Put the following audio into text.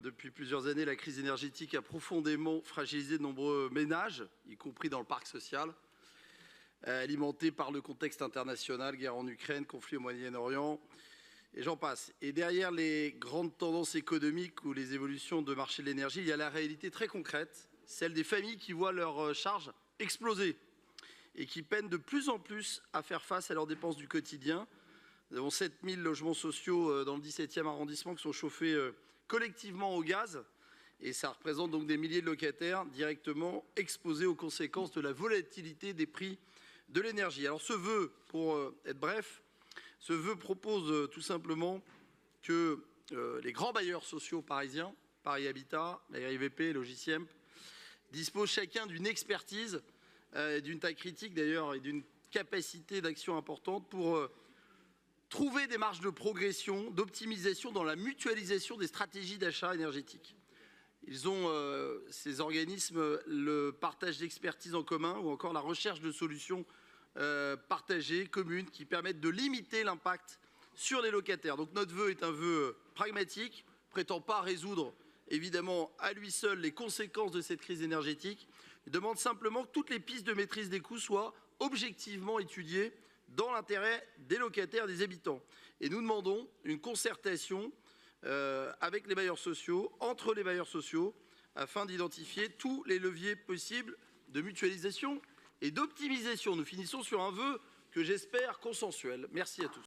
Depuis plusieurs années, la crise énergétique a profondément fragilisé de nombreux ménages, y compris dans le parc social, alimenté par le contexte international, guerre en Ukraine, conflit au Moyen-Orient, et j'en passe. Et derrière les grandes tendances économiques ou les évolutions de marché de l'énergie, il y a la réalité très concrète, celle des familles qui voient leurs charges exploser et qui peinent de plus en plus à faire face à leurs dépenses du quotidien. Nous avons 7000 logements sociaux dans le 17e arrondissement qui sont chauffés collectivement au gaz, et ça représente donc des milliers de locataires directement exposés aux conséquences de la volatilité des prix de l'énergie. Alors ce vœu, pour être bref, ce vœu propose tout simplement que les grands bailleurs sociaux parisiens, Paris Habitat, la RIVP, Logiciem, disposent chacun d'une expertise, d'une taille critique d'ailleurs et d'une capacité d'action importante pour trouver des marges de progression, d'optimisation dans la mutualisation des stratégies d'achat énergétique. Ils ont, ces organismes, le partage d'expertise en commun ou encore la recherche de solutions partagées, communes, qui permettent de limiter l'impact sur les locataires. Donc notre vœu est un vœu pragmatique, prétend pas résoudre évidemment à lui seul les conséquences de cette crise énergétique. Il demande simplement que toutes les pistes de maîtrise des coûts soient objectivement étudiées dans l'intérêt des locataires, des habitants. Et nous demandons une concertation avec les bailleurs sociaux, entre les bailleurs sociaux, afin d'identifier tous les leviers possibles de mutualisation et d'optimisation. Nous finissons sur un vœu que j'espère consensuel. Merci à tous.